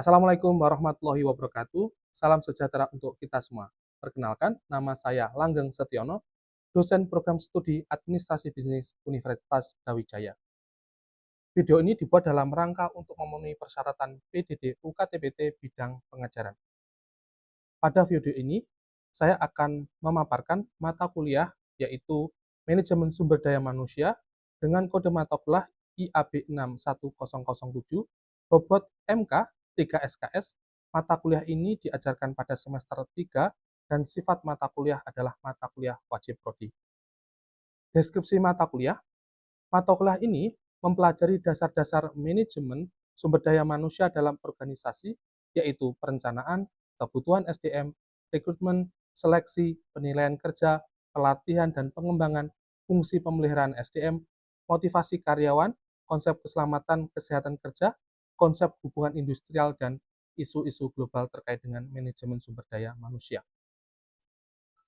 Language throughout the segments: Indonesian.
Assalamualaikum warahmatullahi wabarakatuh. Salam sejahtera untuk kita semua. Perkenalkan, nama saya Langgeng Setiono, dosen program studi Administrasi Bisnis Universitas Brawijaya. Video ini dibuat dalam rangka untuk memenuhi persyaratan PDD UKTBT bidang pengajaran. Pada video ini, saya akan memaparkan mata kuliah yaitu Manajemen Sumber Daya Manusia dengan kode mata kuliah IAB 61007, bobot MK 3 SKS. Mata kuliah ini diajarkan pada semester 3 dan sifat mata kuliah adalah mata kuliah wajib prodi. Deskripsi mata kuliah ini mempelajari dasar-dasar manajemen sumber daya manusia dalam organisasi, yaitu perencanaan, kebutuhan SDM, rekrutmen, seleksi, penilaian kerja, pelatihan dan pengembangan, fungsi pemeliharaan SDM, motivasi karyawan, konsep keselamatan kesehatan kerja, konsep hubungan industrial, dan isu-isu global terkait dengan manajemen sumber daya manusia.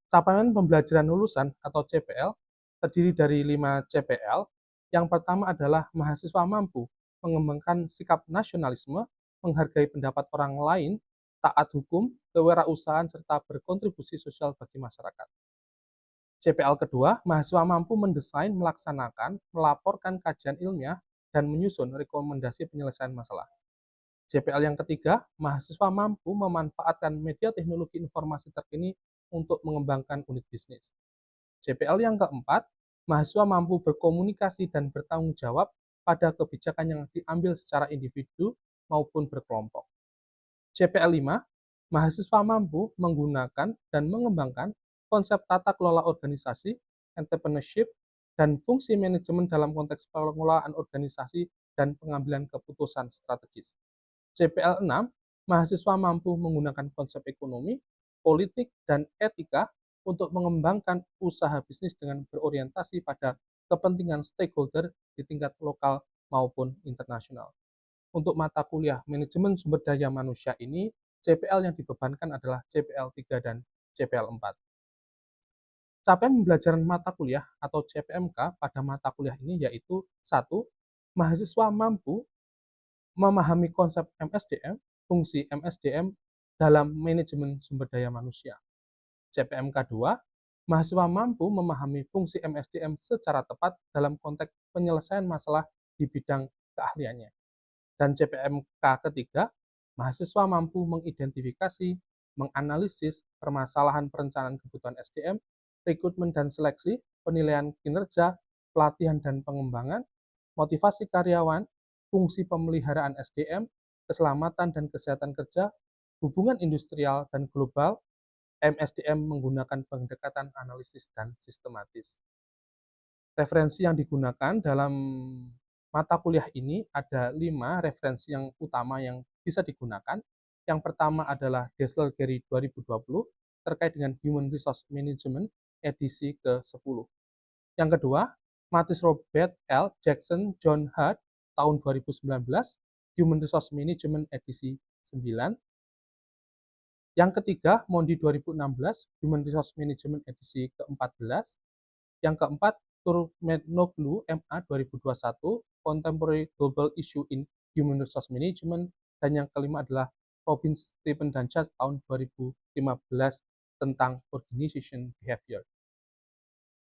Capaian pembelajaran lulusan atau CPL terdiri dari 5 CPL. Yang pertama adalah mahasiswa mampu mengembangkan sikap nasionalisme, menghargai pendapat orang lain, taat hukum, kewirausahaan, serta berkontribusi sosial bagi masyarakat. CPL kedua, mahasiswa mampu mendesain, melaksanakan, melaporkan kajian ilmiah, dan menyusun rekomendasi penyelesaian masalah. CPL yang ketiga, mahasiswa mampu memanfaatkan media teknologi informasi terkini untuk mengembangkan unit bisnis. CPL yang keempat, mahasiswa mampu berkomunikasi dan bertanggung jawab pada kebijakan yang diambil secara individu maupun berkelompok. CPL 5, mahasiswa mampu menggunakan dan mengembangkan konsep tata kelola organisasi, entrepreneurship, dan fungsi manajemen dalam konteks pengelolaan organisasi dan pengambilan keputusan strategis. CPL 6, mahasiswa mampu menggunakan konsep ekonomi, politik, dan etika untuk mengembangkan usaha bisnis dengan berorientasi pada kepentingan stakeholder di tingkat lokal maupun internasional. Untuk mata kuliah manajemen sumber daya manusia ini, CPL yang dibebankan adalah CPL 3 dan CPL 4. Capaian pembelajaran mata kuliah atau CPMK pada mata kuliah ini yaitu 1. Mahasiswa mampu memahami konsep MSDM, fungsi MSDM dalam manajemen sumber daya manusia. CPMK 2, mahasiswa mampu memahami fungsi MSDM secara tepat dalam konteks penyelesaian masalah di bidang keahliannya. Dan CPMK ketiga, mahasiswa mampu mengidentifikasi, menganalisis permasalahan perencanaan kebutuhan SDM, rekrutmen dan seleksi, penilaian kinerja, pelatihan dan pengembangan, motivasi karyawan, fungsi pemeliharaan SDM, keselamatan dan kesehatan kerja, hubungan industrial dan global, MSDM menggunakan pendekatan analisis dan sistematis. Referensi yang digunakan dalam mata kuliah ini ada 5 referensi yang utama yang bisa digunakan. Yang pertama adalah Dessel Gary 2020 terkait dengan Human Resource Management edisi ke-10. Yang kedua, Mattis Robert L. Jackson John Hart tahun 2019, Human Resource Management edisi 9. Yang ketiga, Mondi 2016, Human Resource Management edisi ke-14. Yang keempat, Turkmenoglu MA 2021, Contemporary Global Issue in Human Resource Management. Dan yang kelima adalah Robin Stephen dan Chas tahun 2015 tentang Organization Behavior.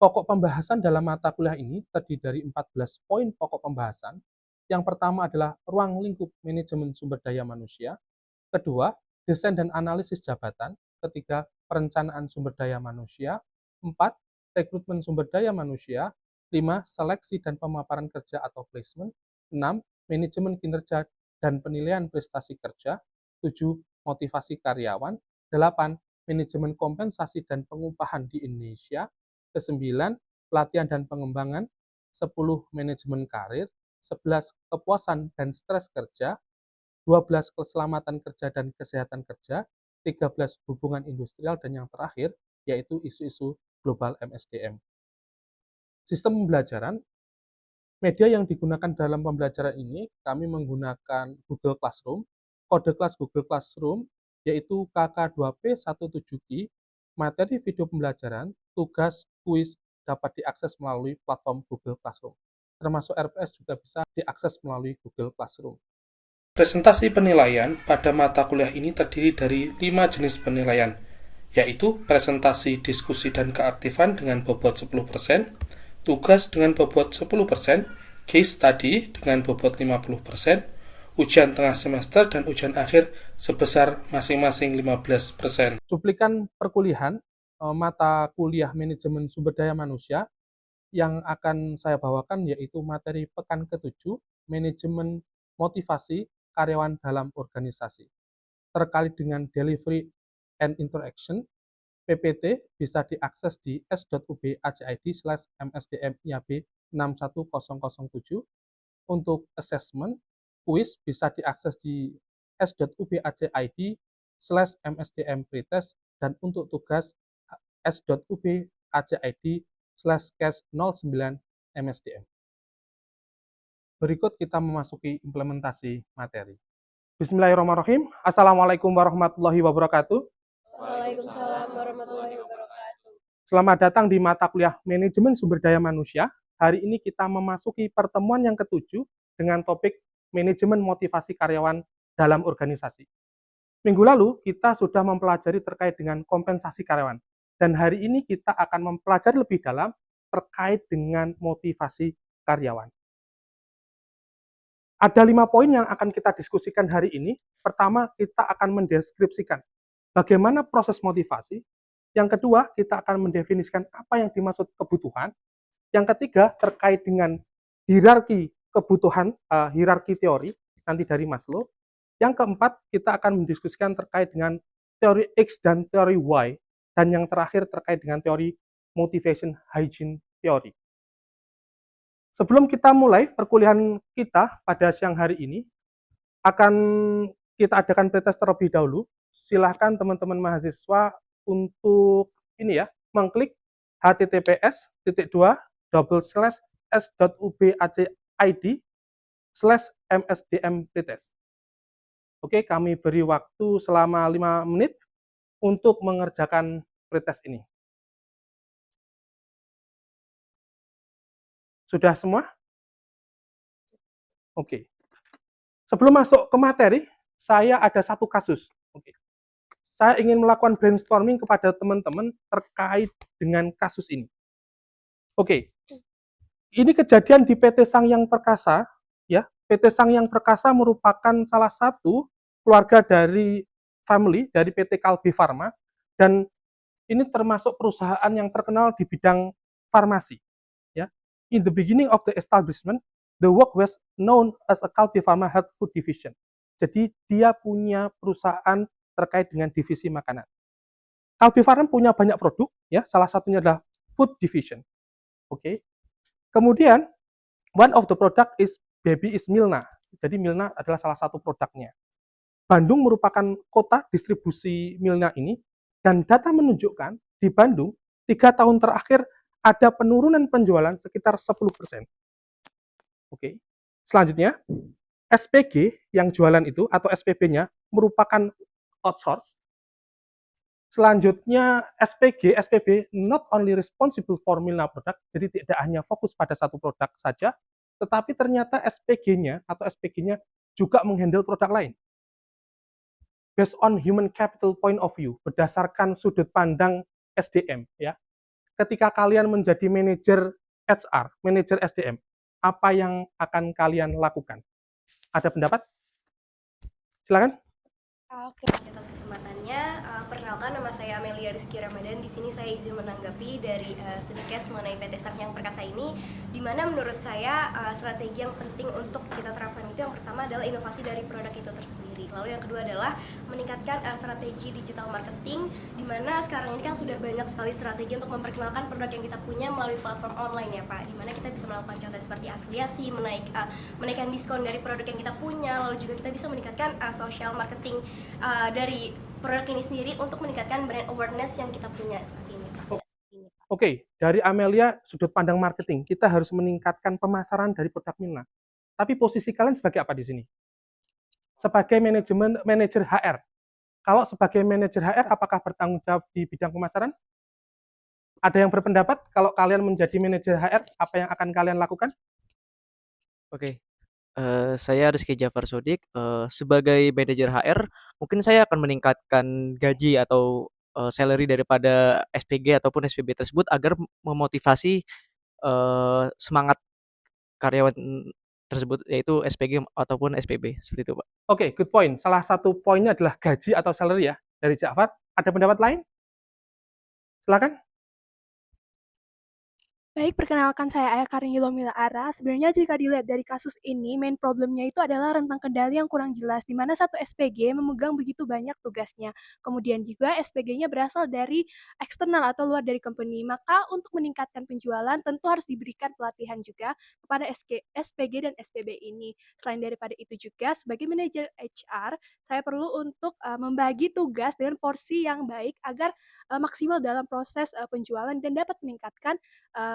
Pokok pembahasan dalam mata kuliah ini terdiri dari 14 poin pokok pembahasan. Yang pertama adalah ruang lingkup manajemen sumber daya manusia. Kedua, desain dan analisis jabatan. Ketiga, perencanaan sumber daya manusia. 4, rekrutmen sumber daya manusia. 5, seleksi dan pemaparan kerja atau placement. 6, manajemen kinerja dan penilaian prestasi kerja. 7, motivasi karyawan. 8, manajemen kompensasi dan pengupahan di Indonesia. Ke-9, pelatihan dan pengembangan. 10, manajemen karir. 11, kepuasan dan stres kerja. 12, keselamatan kerja dan kesehatan kerja. 13, hubungan industrial, dan yang terakhir yaitu isu-isu global MSDM. Sistem pembelajaran, media yang digunakan dalam pembelajaran ini, kami menggunakan Google Classroom, kode kelas Google Classroom yaitu KK2P17Q, materi video pembelajaran, tugas, kuis dapat diakses melalui platform Google Classroom. Termasuk RPS juga bisa diakses melalui Google Classroom. Presentasi penilaian pada mata kuliah ini terdiri dari 5 jenis penilaian, yaitu presentasi, diskusi, dan keaktifan dengan bobot 10%, tugas dengan bobot 10%, case study dengan bobot 50%, ujian tengah semester, dan ujian akhir sebesar masing-masing 15%. Cuplikan perkuliahan mata kuliah manajemen sumber daya manusia yang akan saya bawakan yaitu materi pekan ke-7, manajemen motivasi karyawan dalam organisasi. Terkait dengan delivery and interaction, PPT bisa diakses di s.ubacid/msdmiab61007. Untuk assessment, quiz bisa diakses di s.ubacid/msdmpretest, dan untuk tugas s.ubacid/case09msdm. Berikut kita memasuki implementasi materi. Bismillahirrahmanirrahim. Assalamualaikum warahmatullahi wabarakatuh. Waalaikumsalam warahmatullahi wabarakatuh. Selamat datang di mata kuliah Manajemen Sumber Daya Manusia. Hari ini kita memasuki pertemuan yang ke-7 dengan topik manajemen motivasi karyawan dalam organisasi. Minggu lalu kita sudah mempelajari terkait dengan kompensasi karyawan. Dan hari ini kita akan mempelajari lebih dalam terkait dengan motivasi karyawan. Ada 5 poin yang akan kita diskusikan hari ini. Pertama, kita akan mendeskripsikan bagaimana proses motivasi. Yang kedua, kita akan mendefinisikan apa yang dimaksud kebutuhan. Yang ketiga, terkait dengan hierarki kebutuhan, hierarki teori, nanti dari Maslow. Yang keempat, kita akan mendiskusikan terkait dengan teori X dan teori Y. Dan yang terakhir terkait dengan teori motivation hygiene theory. Sebelum kita mulai perkuliahan kita pada siang hari ini, akan kita adakan pretest terlebih dahulu. Silahkan teman-teman mahasiswa untuk ini ya, mengklik https://s.ubacid/msdm-pretest. Oke, kami beri waktu selama 5 menit untuk mengerjakan pretest ini. Sudah semua? Oke. Sebelum masuk ke materi, saya ada satu kasus. Oke. Saya ingin melakukan brainstorming kepada teman-teman terkait dengan kasus ini. Oke. Ini kejadian di PT Sangyang Perkasa, ya. PT Sangyang Perkasa merupakan salah satu keluarga dari family dari PT Kalbe Farma, dan ini termasuk perusahaan yang terkenal di bidang farmasi, ya. In the beginning of the establishment, the work was known as a Kalbe Farma Health Food Division. Jadi dia punya perusahaan terkait dengan divisi makanan. Kalbe Farma punya banyak produk, ya. Salah satunya adalah food division. Oke. Kemudian one of the product is Baby is Milna. Jadi Milna adalah salah satu produknya. Bandung merupakan kota distribusi Milna ini, dan data menunjukkan di Bandung 3 tahun terakhir ada penurunan penjualan sekitar 10%. Oke. Selanjutnya, SPG yang jualan itu atau SPB-nya merupakan outsource. Selanjutnya, SPB not only responsible for Milna product, jadi tidak hanya fokus pada satu produk saja, tetapi ternyata SPG-nya atau SPG-nya juga menghandle produk lain. Based on human capital point of view, berdasarkan sudut pandang SDM, ya. Ketika kalian menjadi manajer HR, manajer SDM, apa yang akan kalian lakukan? Ada pendapat? Silakan. Oke, atas kesempatannya. Perkenalkan, nama saya Amelia Rizky Ramadan. Di sini saya izin menanggapi dari studi case mengenai PT Sangyang Perkasa ini, di mana menurut saya strategi yang penting untuk kita terapkan itu yang pertama adalah inovasi dari produk itu tersendiri. Lalu yang kedua adalah meningkatkan strategi digital marketing, di mana sekarang ini kan sudah banyak sekali strategi untuk memperkenalkan produk yang kita punya melalui platform online ya Pak, di mana kita bisa melakukan contoh seperti afiliasi, menaikkan diskon dari produk yang kita punya, lalu juga kita bisa meningkatkan social marketing dari produk ini sendiri untuk meningkatkan brand awareness yang kita punya saat ini. Oke, dari Amelia, sudut pandang marketing, kita harus meningkatkan pemasaran dari produk Milna. Tapi posisi kalian sebagai apa di sini? Sebagai manajer HR. Kalau sebagai manajer HR, apakah bertanggung jawab di bidang pemasaran? Ada yang berpendapat kalau kalian menjadi manajer HR, apa yang akan kalian lakukan? Oke. Saya Rizky Jafar Sodik, sebagai manajer HR, mungkin saya akan meningkatkan gaji atau, salary daripada SPG ataupun SPB tersebut agar memotivasi, semangat karyawan tersebut, yaitu SPG ataupun SPB, seperti itu, Pak. Oke, good point. Salah satu poinnya adalah gaji atau salary ya dari Ja'far. Ada pendapat lain? Silakan. Baik, perkenalkan saya Aya Karini Lomila Ara. Sebenarnya jika dilihat dari kasus ini, main problemnya itu adalah rentang kendali yang kurang jelas, di mana satu SPG memegang begitu banyak tugasnya. Kemudian juga SPG-nya berasal dari eksternal atau luar dari company. Maka untuk meningkatkan penjualan tentu harus diberikan pelatihan juga kepada SPG dan SPB ini. Selain daripada itu juga, sebagai manajer HR, saya perlu untuk membagi tugas dengan porsi yang baik agar maksimal dalam proses penjualan dan dapat meningkatkan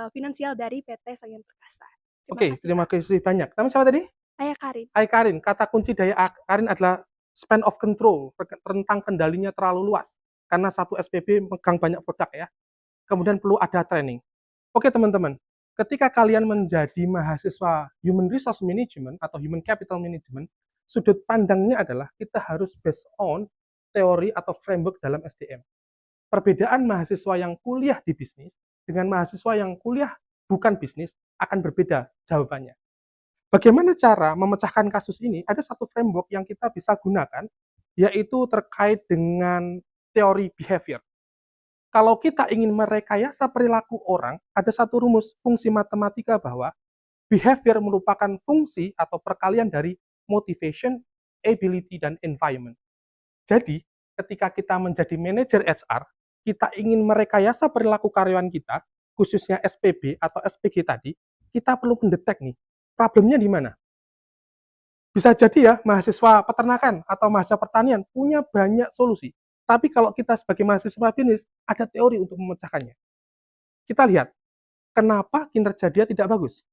finansial dari PT Sayan Perkasa. Terima Oke, kasih, terima Kak. kasih banyak. Nama siapa tadi? Aya Karin. Hai Karin. Kata kunci dari Karin adalah span of control. Rentang kendalinya terlalu luas. Karena satu SPB megang banyak produk ya. Kemudian perlu ada training. Oke teman-teman, ketika kalian menjadi mahasiswa Human Resource Management atau Human Capital Management, sudut pandangnya adalah kita harus based on teori atau framework dalam SDM. Perbedaan mahasiswa yang kuliah di bisnis dengan mahasiswa yang kuliah bukan bisnis akan berbeda jawabannya. Bagaimana cara memecahkan kasus ini? Ada satu framework yang kita bisa gunakan, yaitu terkait dengan teori behavior. Kalau kita ingin merekayasa perilaku orang, ada satu rumus fungsi matematika bahwa behavior merupakan fungsi atau perkalian dari motivation, ability, dan environment. Jadi, ketika kita menjadi manajer HR, kita ingin merekayasa perilaku karyawan kita, khususnya SPB atau SPG tadi, kita perlu mendetek nih, problemnya di mana? Bisa jadi ya, mahasiswa peternakan atau mahasiswa pertanian punya banyak solusi. Tapi kalau kita sebagai mahasiswa bisnis, ada teori untuk memecahkannya. Kita lihat, kenapa kinerja dia tidak bagus?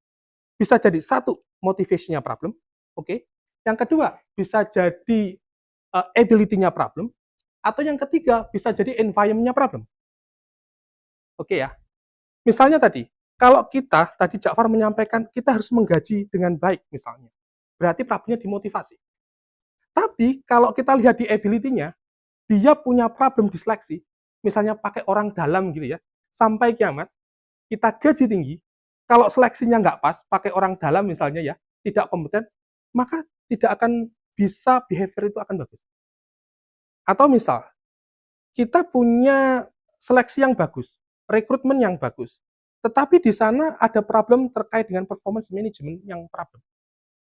Bisa jadi, satu, motivasinya problem, oke. Yang kedua, bisa jadi ability-nya problem, atau yang ketiga, bisa jadi environment-nya problem. Oke ya. Misalnya tadi, kalau kita, tadi Ja'far menyampaikan, kita harus menggaji dengan baik misalnya. Berarti problemnya dimotivasi. Tapi kalau kita lihat di ability-nya, dia punya problem diseleksi, misalnya pakai orang dalam gitu ya, sampai kiamat, kita gaji tinggi, kalau seleksinya nggak pas, pakai orang dalam misalnya ya, tidak kompeten, maka tidak akan bisa behavior itu akan bagus. Atau misal, kita punya seleksi yang bagus, rekrutmen yang bagus, tetapi di sana ada problem terkait dengan performance management yang problem.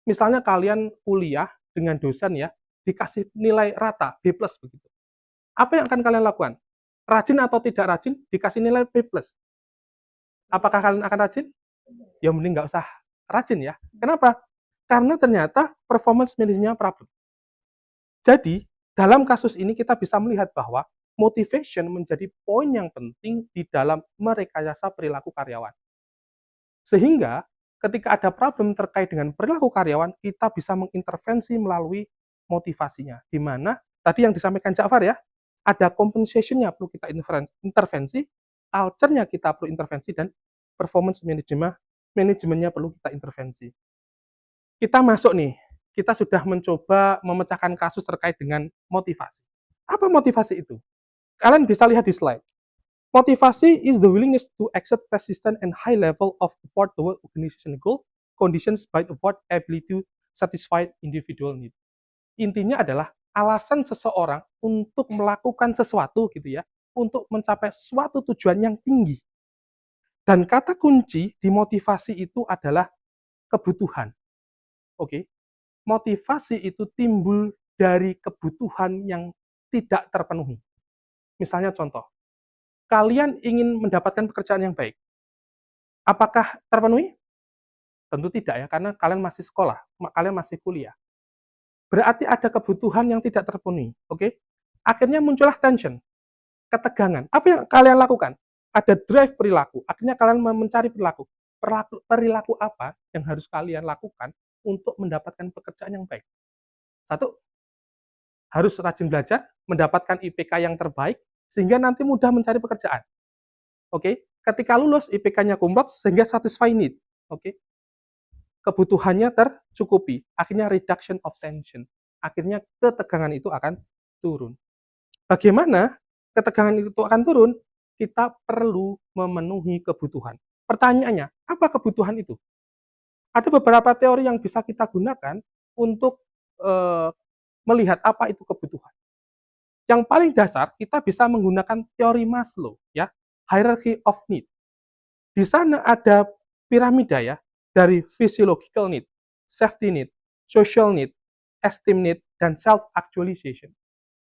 Misalnya kalian kuliah dengan dosen ya, dikasih nilai rata, B+ begitu. Apa yang akan kalian lakukan? Rajin atau tidak rajin, dikasih nilai B+. Apakah kalian akan rajin? Ya mending nggak usah rajin ya. Kenapa? Karena ternyata performance management-nya problem. Jadi, dalam kasus ini kita bisa melihat bahwa motivation menjadi poin yang penting di dalam merekayasa perilaku karyawan. Sehingga ketika ada problem terkait dengan perilaku karyawan, kita bisa mengintervensi melalui motivasinya. Di mana tadi yang disampaikan Ja'far ya, ada compensation-nya perlu kita intervensi, culture-nya kita perlu intervensi, dan performance manajemennya perlu kita intervensi. Kita masuk nih, kita sudah mencoba memecahkan kasus terkait dengan motivasi. Apa motivasi itu? Kalian bisa lihat di slide. Motivasi is the willingness to accept persistent and high level of effort toward organization goal, conditions by effort ability to satisfy individual need. Intinya adalah alasan seseorang untuk melakukan sesuatu gitu ya, untuk mencapai suatu tujuan yang tinggi. Dan kata kunci di motivasi itu adalah kebutuhan. Oke. Motivasi itu timbul dari kebutuhan yang tidak terpenuhi. Misalnya contoh, kalian ingin mendapatkan pekerjaan yang baik. Apakah terpenuhi? Tentu tidak ya, karena kalian masih sekolah, kalian masih kuliah. Berarti ada kebutuhan yang tidak terpenuhi, oke? Akhirnya muncullah tension, ketegangan. Apa yang kalian lakukan? Ada drive perilaku, akhirnya kalian mencari perilaku. Perilaku apa yang harus kalian lakukan untuk mendapatkan pekerjaan yang baik? Satu, harus rajin belajar, mendapatkan IPK yang terbaik, sehingga nanti mudah mencari pekerjaan. Oke, ketika lulus IPK-nya kumlot sehingga satisfy need. Oke. kebutuhannya tercukupi. Akhirnya reduction of tension. Akhirnya ketegangan itu akan turun. Bagaimana ketegangan itu akan turun? Kita perlu memenuhi kebutuhan. Pertanyaannya, apa kebutuhan itu? Ada beberapa teori yang bisa kita gunakan untuk melihat apa itu kebutuhan. Yang paling dasar, kita bisa menggunakan teori Maslow, ya, hierarchy of need. Di sana ada piramida ya, dari physiological need, safety need, social need, esteem need, dan self-actualization.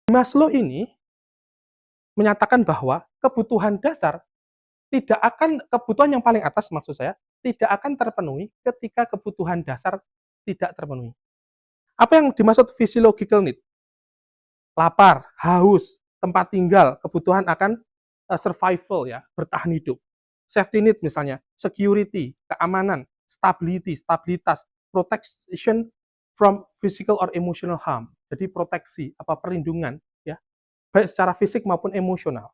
Maslow ini menyatakan bahwa kebutuhan dasar kebutuhan yang paling atas maksud saya, tidak akan terpenuhi ketika kebutuhan dasar tidak terpenuhi. Apa yang dimaksud physiological need? Lapar, haus, tempat tinggal, kebutuhan akan survival ya, bertahan hidup. Safety need misalnya, security, keamanan, stability, stabilitas, protection from physical or emotional harm. Jadi proteksi, perlindungan ya, baik secara fisik maupun emosional.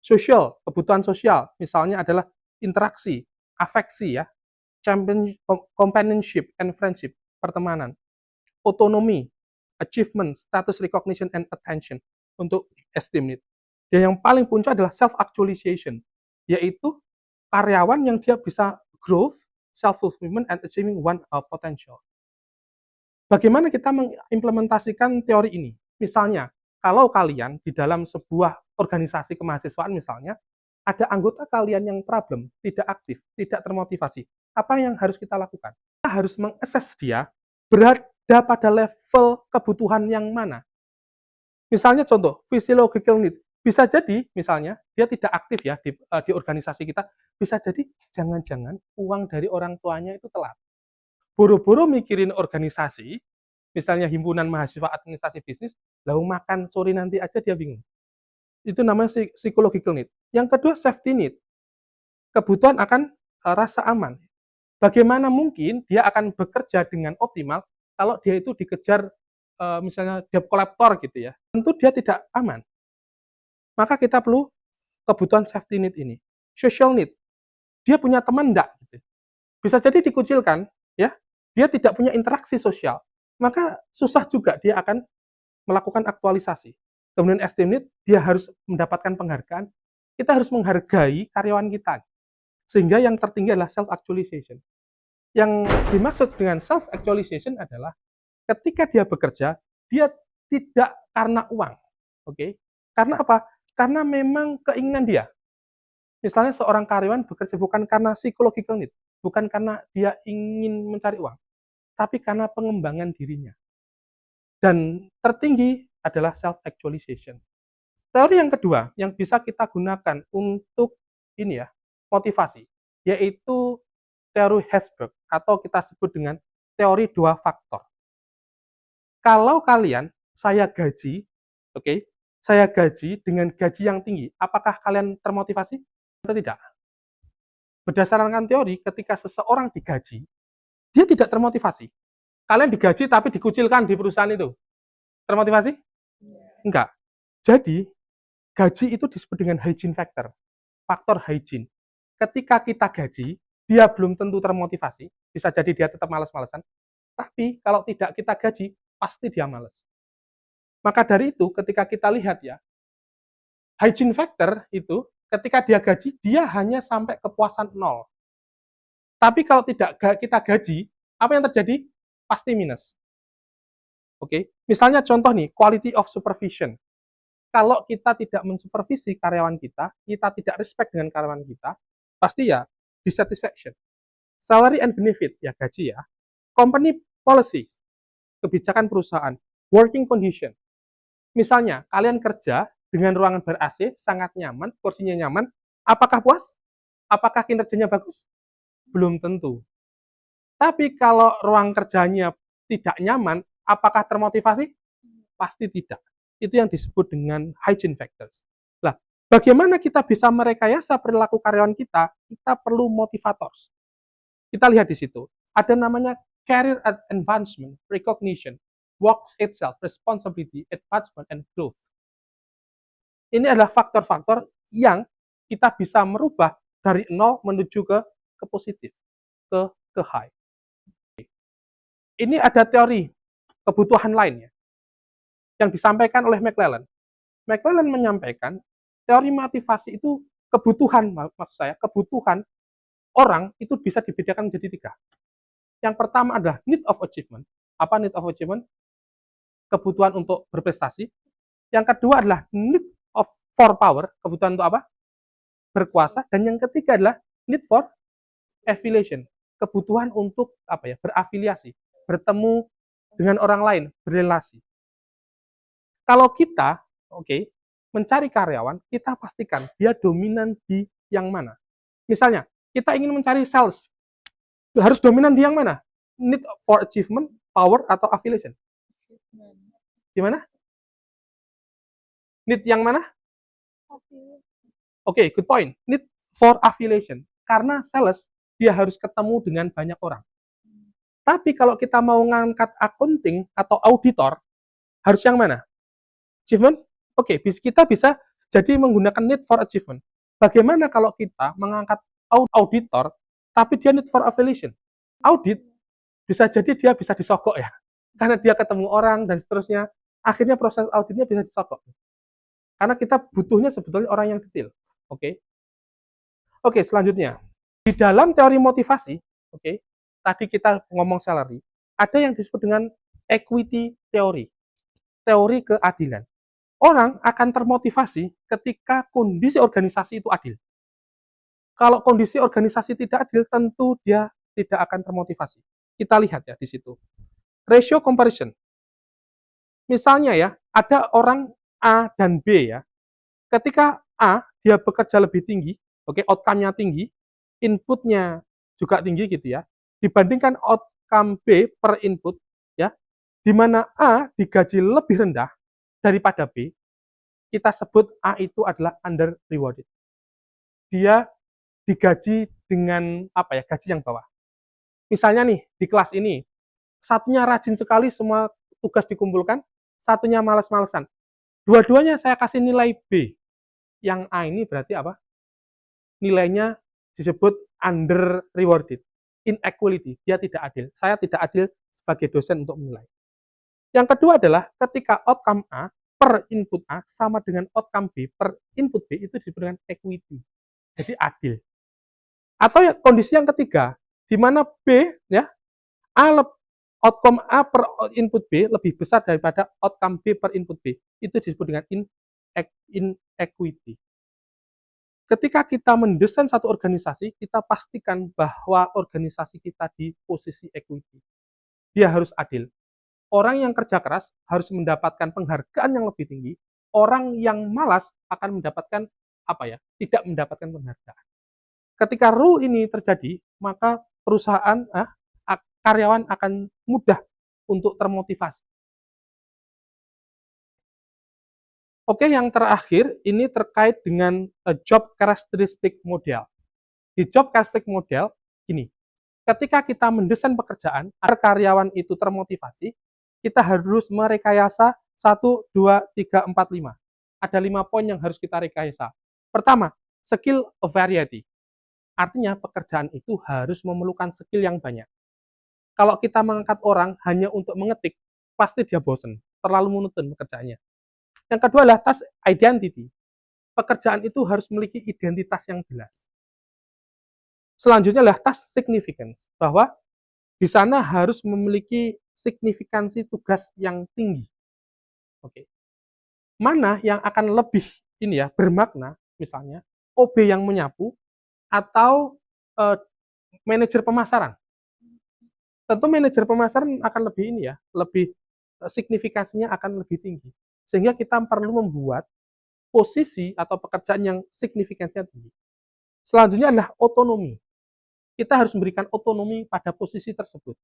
Social, kebutuhan sosial, misalnya adalah interaksi, afeksi ya, companionship and friendship, pertemanan. Otonomi, achievement, status recognition, and attention untuk esteem need. Dan yang paling puncak adalah self-actualization, yaitu karyawan yang dia bisa growth, self-fulfillment, and achieving one potential. Bagaimana kita mengimplementasikan teori ini? Misalnya, kalau kalian di dalam sebuah organisasi kemahasiswaan misalnya, ada anggota kalian yang problem, tidak aktif, tidak termotivasi, apa yang harus kita lakukan? Kita harus mengakses dia berada pada level kebutuhan yang mana. Misalnya contoh, physiological need. Bisa jadi misalnya dia tidak aktif ya di organisasi kita, bisa jadi jangan-jangan uang dari orang tuanya itu telat. Boro-boro mikirin organisasi, misalnya himpunan mahasiswa administrasi bisnis, lalu makan sore nanti aja dia bingung. Itu namanya psychological need. Yang kedua safety need. Kebutuhan akan rasa aman. Bagaimana mungkin dia akan bekerja dengan optimal kalau dia itu dikejar misalnya debt collector gitu ya. Tentu dia tidak aman. Maka kita perlu kebutuhan safety need ini. Social need. Dia punya teman enggak gitu. Bisa jadi dikucilkan ya. Dia tidak punya interaksi sosial. Maka susah juga dia akan melakukan aktualisasi. Kemudian esteem need, dia harus mendapatkan penghargaan. Kita harus menghargai karyawan kita. Sehingga yang tertinggi adalah self-actualization. Yang dimaksud dengan self-actualization adalah ketika dia bekerja, dia tidak karena uang. Oke? Karena apa? Karena memang keinginan dia. Misalnya seorang karyawan bekerja bukan karena psychological need, bukan karena dia ingin mencari uang, tapi karena pengembangan dirinya. Dan tertinggi adalah self-actualization. Teori yang kedua yang bisa kita gunakan untuk ini ya, motivasi, yaitu teori Herzberg atau kita sebut dengan teori dua faktor. Kalau kalian saya gaji, oke, saya gaji dengan gaji yang tinggi, apakah kalian termotivasi atau tidak? Berdasarkan teori, ketika seseorang digaji, dia tidak termotivasi. Kalian digaji tapi dikucilkan di perusahaan itu, termotivasi? Enggak. Jadi, gaji itu disebut dengan hygiene factor, faktor hygiene. Ketika kita gaji, dia belum tentu termotivasi, bisa jadi dia tetap malas-malasan, tapi kalau tidak kita gaji, pasti dia malas. Maka dari itu, ketika kita lihat ya, hygiene factor itu, ketika dia gaji, dia hanya sampai kepuasan 0. Tapi kalau tidak kita gaji, apa yang terjadi? Pasti minus. Oke, misalnya contoh nih, quality of supervision. Kalau kita tidak mensupervisi karyawan kita tidak respect dengan karyawan kita, pasti ya dissatisfaction. Salary and benefit, ya gaji ya. Company policy, kebijakan perusahaan. Working condition. Misalnya, kalian kerja dengan ruangan ber-AC, sangat nyaman, kursinya nyaman, apakah puas? Apakah kinerjanya bagus? Belum tentu. Tapi kalau ruang kerjanya tidak nyaman, apakah termotivasi? Pasti tidak. Itu yang disebut dengan hygiene factors. Nah, bagaimana kita bisa merekayasa perilaku karyawan kita? Kita perlu motivators. Kita lihat di situ. Ada namanya career advancement, recognition, work itself, responsibility, advancement, and growth. Ini adalah faktor-faktor yang kita bisa merubah dari 0 menuju ke positif, ke high. Ini ada teori kebutuhan lain ya, yang disampaikan oleh McClellan. McClellan menyampaikan teori motivasi itu kebutuhan, maksud saya kebutuhan orang itu bisa dibedakan menjadi 3. Yang pertama adalah need of achievement. Apa need of achievement? Kebutuhan untuk berprestasi. Yang kedua adalah need of for power, kebutuhan untuk apa? Berkuasa. Dan yang ketiga adalah need for affiliation, kebutuhan untuk apa ya? Berafiliasi, bertemu dengan orang lain, berrelasi. Kalau kita, mencari karyawan, kita pastikan dia dominan di yang mana. Misalnya, kita ingin mencari sales, harus dominan di yang mana? Need for achievement, power, atau affiliation? Gimana? Need yang mana? Good point. Need for affiliation. Karena sales, dia harus ketemu dengan banyak orang. Tapi kalau kita mau ngangkat accounting atau auditor, harus yang mana? Achievement? Kita bisa jadi menggunakan need for achievement. Bagaimana kalau kita mengangkat auditor, tapi dia need for affiliation? Audit, bisa jadi dia bisa disogok ya. Karena dia ketemu orang dan seterusnya. Akhirnya proses auditnya bisa disogok. Karena kita butuhnya sebetulnya orang yang detail. Selanjutnya. Di dalam teori motivasi, tadi kita ngomong salary, ada yang disebut dengan equity theory. Teori keadilan. Orang akan termotivasi ketika kondisi organisasi itu adil. Kalau kondisi organisasi tidak adil, tentu dia tidak akan termotivasi. Kita lihat ya di situ. Ratio comparison. Misalnya ya, ada orang A dan B ya. Ketika A, dia bekerja lebih tinggi, outcome-nya tinggi, input-nya juga tinggi gitu ya, dibandingkan outcome B per input, ya, di mana A digaji lebih rendah daripada B, kita sebut A itu adalah under rewarded. Dia digaji dengan gaji yang bawah. Misalnya nih, di kelas ini, satunya rajin sekali semua tugas dikumpulkan, satunya malas-malesan. Dua-duanya saya kasih nilai B. Yang A ini berarti apa? Nilainya disebut under rewarded. Inequality, dia tidak adil. Saya tidak adil sebagai dosen untuk menilai. Yang kedua adalah ketika outcome A per input A sama dengan outcome B per input B, itu disebut dengan equity. Jadi adil. Atau ya, kondisi yang ketiga, di mana B, ya, outcome A per input B lebih besar daripada outcome B per input B. Itu disebut dengan inequity. Ketika kita mendesain satu organisasi, kita pastikan bahwa organisasi kita di posisi equity. Dia harus adil. Orang yang kerja keras harus mendapatkan penghargaan yang lebih tinggi. Orang yang malas akan mendapatkan tidak mendapatkan penghargaan. Ketika rule ini terjadi, maka perusahaan, karyawan akan mudah untuk termotivasi. Yang terakhir, ini terkait dengan job characteristic model. Di job characteristic model, gini, ketika kita mendesain pekerjaan, agar karyawan itu termotivasi, kita harus merekayasa 1, 2, 3, 4, 5. Ada 5 poin yang harus kita rekayasa. Pertama, skill variety. Artinya pekerjaan itu harus memerlukan skill yang banyak. Kalau kita mengangkat orang hanya untuk mengetik, pasti dia bosan, terlalu monoton pekerjaannya. Yang kedua adalah task identity. Pekerjaan itu harus memiliki identitas yang jelas. Selanjutnya adalah task significance, bahwa di sana harus memiliki signifikansi tugas yang tinggi. Mana yang akan lebih bermakna, misalnya OB yang menyapu atau manajer pemasaran. Tentu manajer pemasaran akan lebih signifikasinya akan lebih tinggi. Sehingga kita perlu membuat posisi atau pekerjaan yang signifikansinya tinggi. Selanjutnya adalah otonomi. Kita harus memberikan otonomi pada posisi tersebut.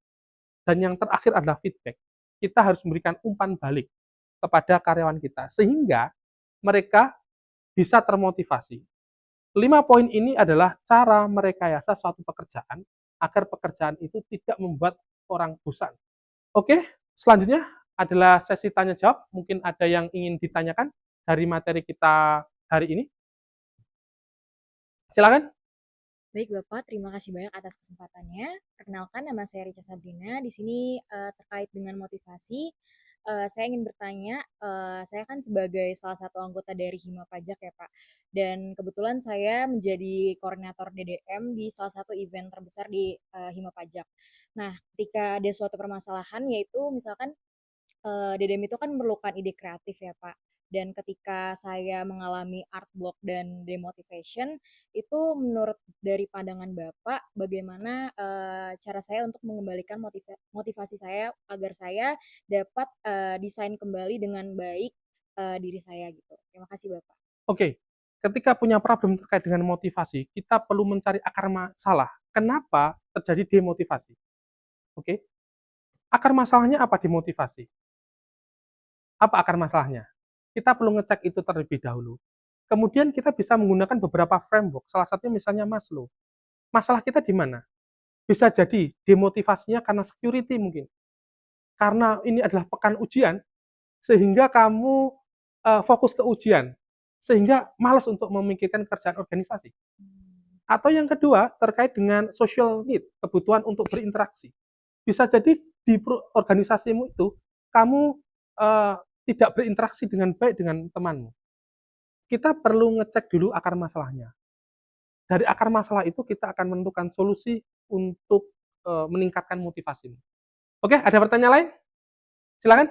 Dan yang terakhir adalah feedback. Kita harus memberikan umpan balik kepada karyawan kita, sehingga mereka bisa termotivasi. 5 poin ini adalah cara merekayasa suatu pekerjaan, agar pekerjaan itu tidak membuat orang bosan. Selanjutnya adalah sesi tanya jawab. Mungkin ada yang ingin ditanyakan dari materi kita hari ini. Silakan. Baik Bapak, terima kasih banyak atas kesempatannya. Perkenalkan, nama saya Rica Sabrina. Di sini terkait dengan motivasi, saya ingin bertanya, saya kan sebagai salah satu anggota dari Hima Pajak ya Pak, dan kebetulan saya menjadi koordinator DDM di salah satu event terbesar di Hima Pajak. Nah, ketika ada suatu permasalahan, yaitu misalkan DDM itu kan memerlukan ide kreatif ya, Pak. Dan ketika saya mengalami art block dan demotivation, itu menurut dari pandangan Bapak, bagaimana cara saya untuk mengembalikan motivasi saya agar saya dapat desain kembali dengan baik diri saya gitu. Terima kasih Bapak. Oke, ketika punya problem terkait dengan motivasi, kita perlu mencari akar masalah. Kenapa terjadi demotivasi? Oke, akar masalahnya apa demotivasi? Apa akar masalahnya? Kita perlu ngecek itu terlebih dahulu. Kemudian kita bisa menggunakan beberapa framework, salah satunya misalnya Maslow. Masalah kita di mana? Bisa jadi demotivasinya karena security mungkin. Karena ini adalah pekan ujian, sehingga kamu fokus ke ujian, sehingga malas untuk memikirkan kerjaan organisasi. Atau yang kedua, terkait dengan social need, kebutuhan untuk berinteraksi. Bisa jadi di organisasimu itu, kamu eh, tidak berinteraksi dengan baik dengan temanmu. Kita perlu ngecek dulu akar masalahnya. Dari akar masalah itu kita akan menentukan solusi untuk meningkatkan motivasimu. Oke, ada pertanyaan lain? Silakan.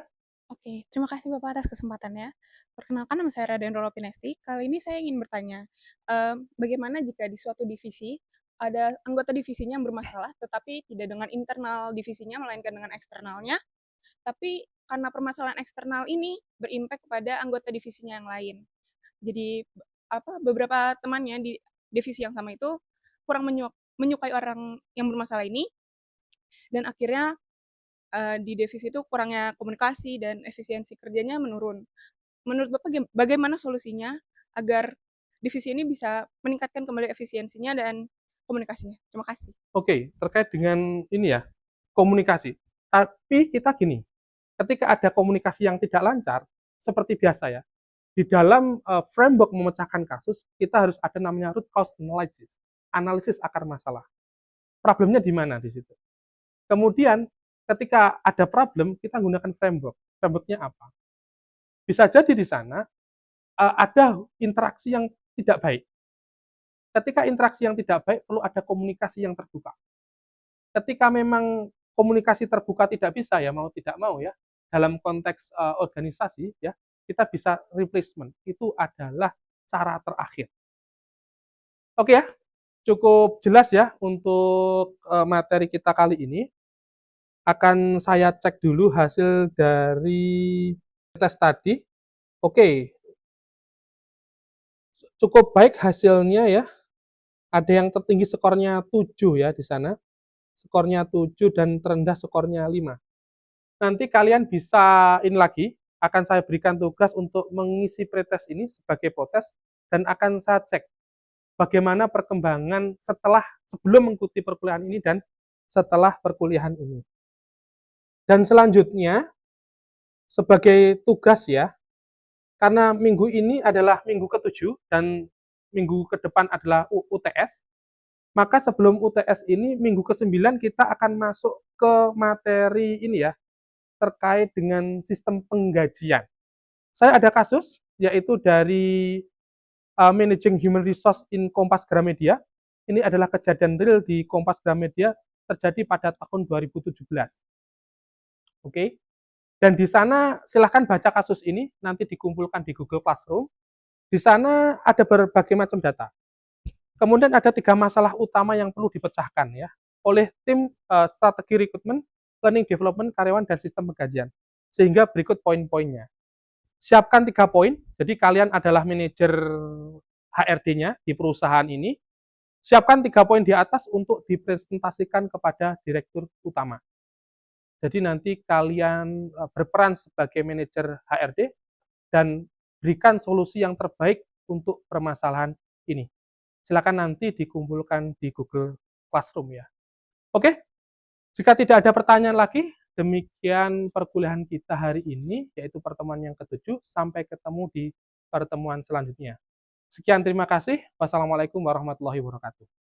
Oke, terima kasih Bapak atas kesempatannya. Perkenalkan nama saya Raden Rolo Pinesti. Kali ini saya ingin bertanya, bagaimana jika di suatu divisi ada anggota divisinya yang bermasalah, tetapi tidak dengan internal divisinya, melainkan dengan eksternalnya, tapi karena permasalahan eksternal ini berimpact kepada anggota divisinya yang lain. Jadi beberapa temannya di divisi yang sama itu kurang menyukai orang yang bermasalah ini, dan akhirnya di divisi itu kurangnya komunikasi dan efisiensi kerjanya menurun. Menurut Bapak bagaimana solusinya agar divisi ini bisa meningkatkan kembali efisiensinya dan komunikasinya? Terima kasih. Oke, terkait dengan ini ya, komunikasi. Tapi kita gini, ketika ada komunikasi yang tidak lancar, seperti biasa ya, di dalam framework memecahkan kasus, kita harus ada namanya root cause analysis, analisis akar masalah. Problemnya di mana di situ? Kemudian ketika ada problem, kita gunakan framework. Frameworknya apa? Bisa jadi di sana ada interaksi yang tidak baik. Ketika interaksi yang tidak baik, perlu ada komunikasi yang terbuka. Ketika memang komunikasi terbuka tidak bisa ya, mau tidak mau ya, dalam konteks organisasi ya, kita bisa replacement. Itu adalah cara terakhir. Oke ya, cukup jelas ya untuk materi kita kali ini. Akan saya cek dulu hasil dari tes tadi. Oke, cukup baik hasilnya ya. Ada yang tertinggi skornya 7 ya di sana. Skornya 7 dan terendah skornya 5. Nanti kalian bisa ini lagi, akan saya berikan tugas untuk mengisi pretest ini sebagai potes dan akan saya cek bagaimana perkembangan sebelum mengikuti perkuliahan ini dan setelah perkuliahan ini. Dan selanjutnya sebagai tugas ya, karena minggu ini adalah minggu ke-7 dan minggu ke depan adalah UTS, maka sebelum UTS ini minggu ke-9 kita akan masuk ke materi ini ya, terkait dengan sistem penggajian. Saya ada kasus yaitu dari Managing Human Resource in Kompas Gramedia. Ini adalah kejadian real di Kompas Gramedia terjadi pada tahun 2017. Oke. Dan di sana silahkan baca kasus ini, nanti dikumpulkan di Google Classroom. Di sana ada berbagai macam data. Kemudian ada 3 masalah utama yang perlu dipecahkan ya oleh tim strategi rekrutmen, learning development, karyawan, dan sistem penggajian. Sehingga berikut poin-poinnya. Siapkan 3 poin, jadi kalian adalah manajer HRD-nya di perusahaan ini. Siapkan 3 poin di atas untuk dipresentasikan kepada direktur utama. Jadi nanti kalian berperan sebagai manajer HRD dan berikan solusi yang terbaik untuk permasalahan ini. Silakan nanti dikumpulkan di Google Classroom ya. Oke, jika tidak ada pertanyaan lagi, demikian perkuliahan kita hari ini, yaitu pertemuan yang ke-7. Sampai ketemu di pertemuan selanjutnya. Sekian, terima kasih. Wassalamualaikum warahmatullahi wabarakatuh.